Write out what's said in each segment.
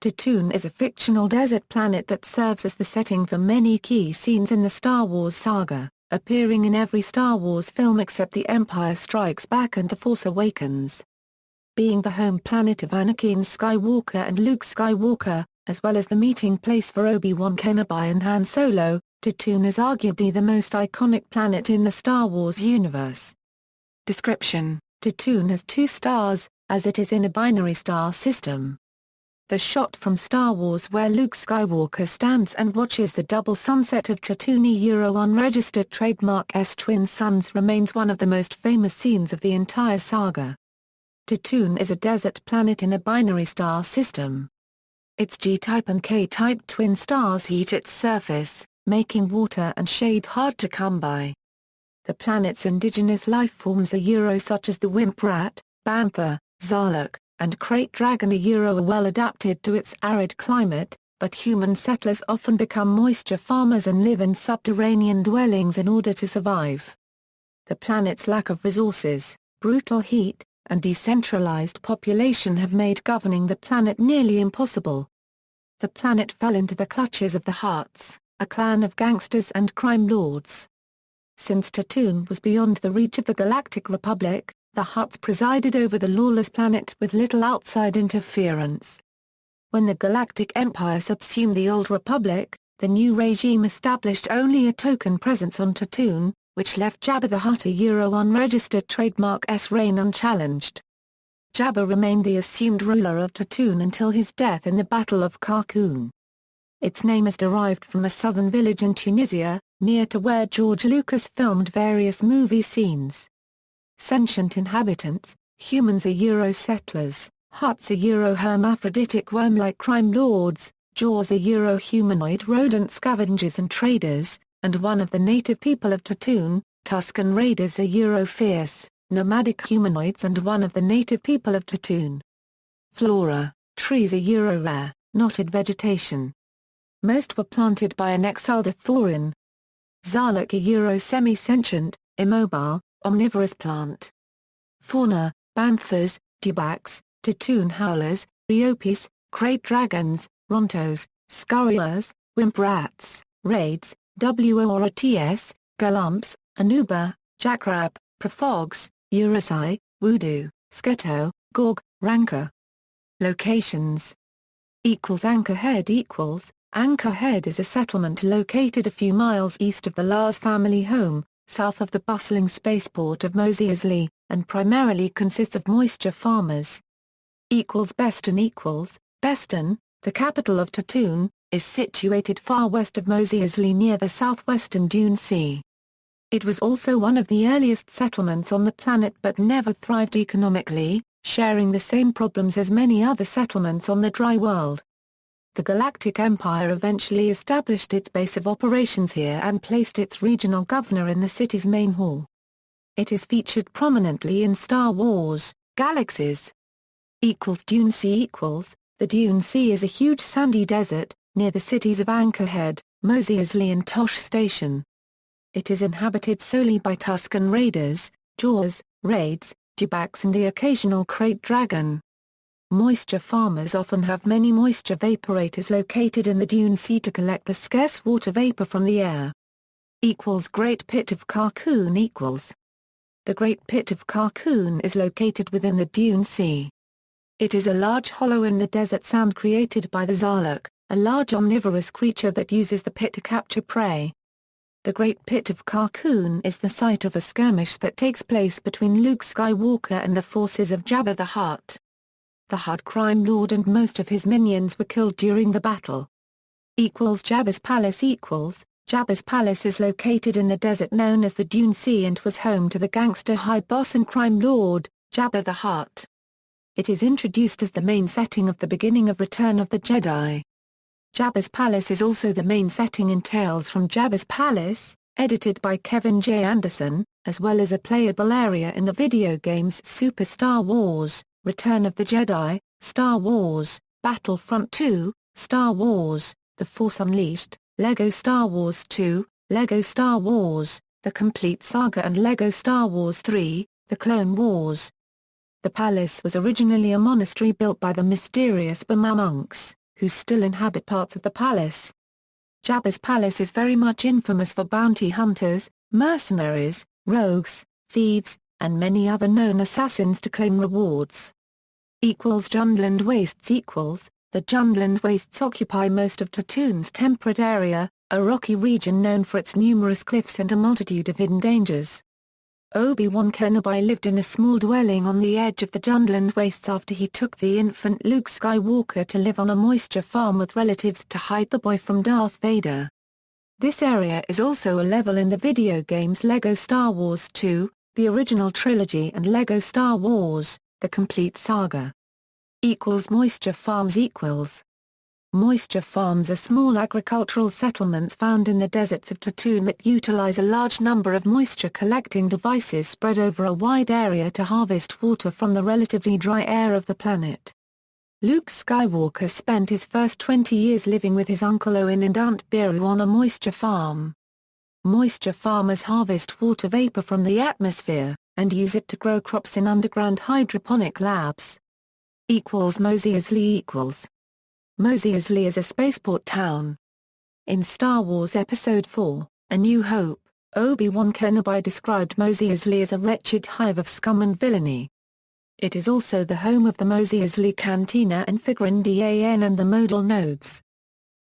Tatooine is a fictional desert planet that serves as the setting for many key scenes in the Star Wars saga, appearing in every Star Wars film except The Empire Strikes Back and The Force Awakens. Being the home planet of Anakin Skywalker and Luke Skywalker, as well as the meeting place for Obi-Wan Kenobi and Han Solo, Tatooine is arguably the most iconic planet in the Star Wars universe. Description: Tatooine has 2 stars, as it is in a binary star system. The shot from Star Wars where Luke Skywalker stands and watches the double sunset of Tatooine unregistered trademark S twin suns remains one of the most famous scenes of the entire saga. Tatooine is a desert planet in a binary star system. Its G-type and K-type twin stars heat its surface, making water and shade hard to come by. The planet's indigenous life forms such as the wimp rat, bantha, Zarlok, and krayt dragon are well adapted to its arid climate, but human settlers often become moisture farmers and live in subterranean dwellings in order to survive. The planet's lack of resources, brutal heat, and decentralized population have made governing the planet nearly impossible. The planet fell into the clutches of the Hutts, a clan of gangsters and crime lords. Since Tatooine was beyond the reach of the Galactic Republic, the Hutts presided over the lawless planet with little outside interference. When the Galactic Empire subsumed the Old Republic, the new regime established only a token presence on Tatooine, which left Jabba the Hutt unregistered trademark S reign unchallenged. Jabba remained the assumed ruler of Tatooine until his death in the Battle of Carkoon. Its name is derived from a southern village in Tunisia, near to where George Lucas filmed various movie scenes. Sentient inhabitants, humans settlers, Hutts hermaphroditic worm-like crime lords, Jaws humanoid rodent scavengers and traders, and one of the native people of Tatooine, Tusken Raiders fierce, nomadic humanoids and one of the native people of Tatooine. Flora: trees rare, knotted vegetation. Most were planted by an exiled Thorin. Zarlok semi-sentient, immobile, omnivorous plant. Fauna: banthas, dewbacks, Tatooine howlers, riopes, krayt dragons, rontos, scurriers, wimp rats, raids, worots, galumps, anuba, jackrab, profogs, urusai, wudu, sketo, gorg, rancor. Locations. Anchorhead Anchorhead is a settlement located a few miles east of the Lars family home, south of the bustling spaceport of Mos Eisley, and primarily consists of moisture farmers. Beston Beston, the capital of Tatooine, is situated far west of Mos Eisley near the southwestern Dune Sea. It was also one of the earliest settlements on the planet but never thrived economically, sharing the same problems as many other settlements on the dry world. The Galactic Empire eventually established its base of operations here and placed its regional governor in the city's main hall. It is featured prominently in Star Wars: Galaxies. Dune Sea The Dune Sea is a huge sandy desert, near the cities of Anchorhead, Mos Eisley and Tosh Station. It is inhabited solely by Tusken Raiders, Jaws, raids, dewbacks and the occasional krayt dragon. Moisture farmers often have many moisture vaporators located in the Dune Sea to collect the scarce water vapor from the air. Great Pit of Carkoon The Great Pit of Carkoon is located within the Dune Sea. It is a large hollow in the desert sand created by the Zarlok, a large omnivorous creature that uses the pit to capture prey. The Great Pit of Carkoon is the site of a skirmish that takes place between Luke Skywalker and the forces of Jabba the Hutt. The Hutt crime lord and most of his minions were killed during the battle. Jabba's Palace Jabba's Palace is located in the desert known as the Dune Sea and was home to the gangster high boss and crime lord, Jabba the Hutt. It is introduced as the main setting of the beginning of Return of the Jedi. Jabba's Palace is also the main setting in Tales from Jabba's Palace, edited by Kevin J. Anderson, as well as a playable area in the video games Super Star Wars, Return of the Jedi, Star Wars, Battlefront 2, Star Wars, The Force Unleashed, LEGO Star Wars 2, LEGO Star Wars, The Complete Saga and LEGO Star Wars 3, The Clone Wars. The palace was originally a monastery built by the mysterious Burma monks, who still inhabit parts of the palace. Jabba's palace is very much infamous for bounty hunters, mercenaries, rogues, thieves, and many other known assassins to claim rewards. Jundland Wastes The Jundland Wastes occupy most of Tatooine's temperate area, a rocky region known for its numerous cliffs and a multitude of hidden dangers. Obi-Wan Kenobi lived in a small dwelling on the edge of the Jundland Wastes after he took the infant Luke Skywalker to live on a moisture farm with relatives to hide the boy from Darth Vader. This area is also a level in the video games LEGO Star Wars 2, the original trilogy, and LEGO Star Wars, the complete saga. Moisture farms Moisture farms are small agricultural settlements found in the deserts of Tatooine that utilize a large number of moisture-collecting devices spread over a wide area to harvest water from the relatively dry air of the planet. Luke Skywalker spent his first 20 years living with his Uncle Owen and Aunt Beru on a moisture farm. Moisture farmers harvest water vapor from the atmosphere, and use it to grow crops in underground hydroponic labs. Mos Eisley Mos Eisley is a spaceport town. In Star Wars Episode IV, A New Hope, Obi-Wan Kenobi described Mos Eisley as a wretched hive of scum and villainy. It is also the home of the Mos Eisley Cantina and Figrin Dan and the modal nodes.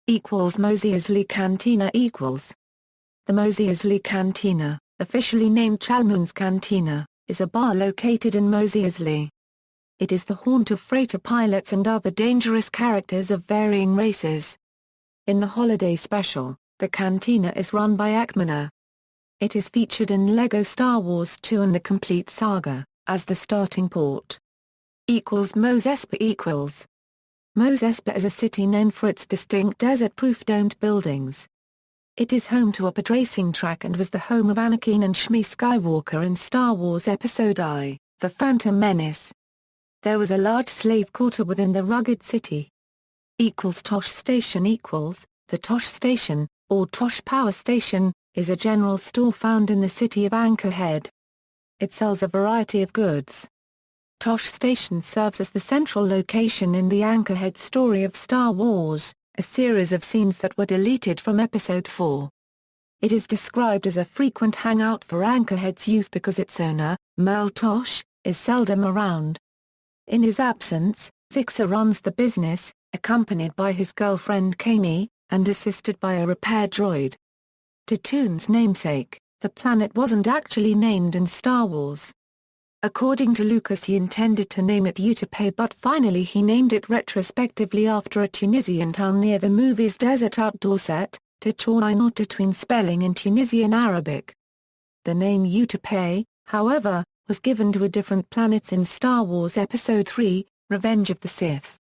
Mos Eisley Cantina The Mos Eisley Cantina, officially named Chalmun's Cantina, is a bar located in Mos Eisley. It is the haunt of freighter pilots and other dangerous characters of varying races. In the holiday special, the cantina is run by Akmana. It is featured in LEGO Star Wars 2 and the complete saga, as the starting port. Mos Espa Mos Espa is a city known for its distinct desert-proof domed buildings. It is home to a pod racing track and was the home of Anakin and Shmi Skywalker in Star Wars Episode I, The Phantom Menace. There was a large slave quarter within the rugged city. Tosh Station The Tosh Station, or Tosh Power Station, is a general store found in the city of Anchorhead. It sells a variety of goods. Tosh Station serves as the central location in the Anchorhead story of Star Wars, a series of scenes that were deleted from Episode IV. It is described as a frequent hangout for Anchorhead's youth because its owner, Merle Tosh, is seldom around. In his absence, Fixer runs the business, accompanied by his girlfriend Kami, and assisted by a repair droid. Tatooine's namesake, the planet wasn't actually named in Star Wars. According to Lucas, he intended to name it Utapau, but finally he named it retrospectively after a Tunisian town near the movie's desert outdoor set, Tatooine or Tatooine spelling in Tunisian Arabic. The name Utapau, however, was given to a different planet in Star Wars Episode III, Revenge of the Sith.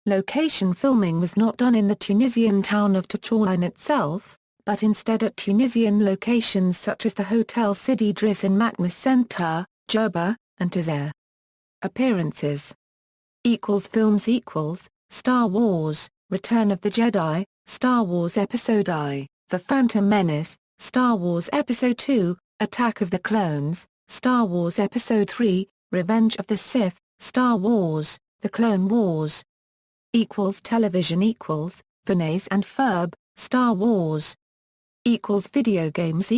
Location filming was not done in the Tunisian town of Tatooine itself, but instead at Tunisian locations such as the Hotel Sidi Driss in Makmas Center, Jerba, and Tazair. Appearances Films Star Wars, Return of the Jedi, Star Wars Episode I, The Phantom Menace, Star Wars Episode II, Attack of the Clones, Star Wars Episode III, Revenge of the Sith, Star Wars, The Clone Wars. Television Phineas and Ferb, Star Wars. Video games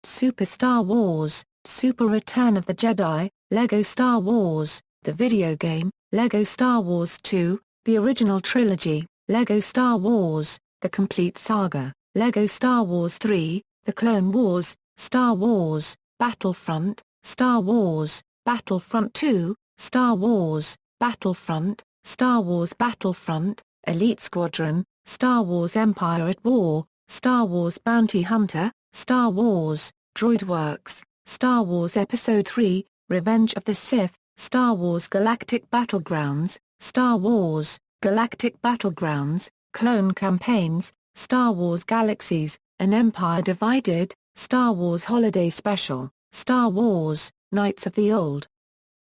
Super Star Wars, Super Return of the Jedi, LEGO Star Wars, the video game, LEGO Star Wars 2, the original trilogy, LEGO Star Wars, the complete saga, LEGO Star Wars 3, The Clone Wars, Star Wars, Battlefront, Star Wars, Battlefront 2, Star Wars, Battlefront, Elite Squadron, Star Wars Empire at War, Star Wars Bounty Hunter, Star Wars, Droidworks, Star Wars Episode III, Revenge of the Sith, Star Wars Galactic Battlegrounds, Star Wars, Galactic Battlegrounds, Clone Campaigns, Star Wars Galaxies, An Empire Divided, Star Wars Holiday Special, Star Wars, Knights of the Old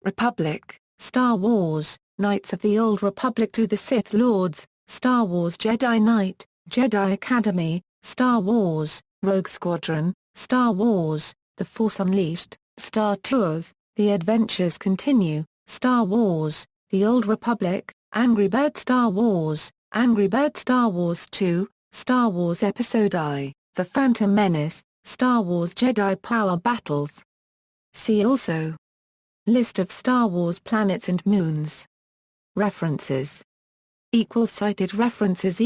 Republic, Star Wars, Knights of the Old Republic to the Sith Lords, Star Wars Jedi Knight, Jedi Academy, Star Wars, Rogue Squadron, Star Wars, The Force Unleashed, Star Tours, The Adventures Continue, Star Wars, The Old Republic, Angry Birds Star Wars, Angry Birds Star Wars 2, Star Wars Episode I, The Phantom Menace, Star Wars Jedi Power Battles. See also: List of Star Wars planets and moons. References. Cited references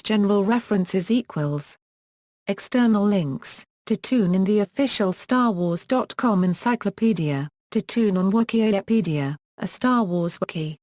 General references External links: Tatooine in the official StarWars.com encyclopedia, Tatooine on Wikipedia, a Star Wars wiki.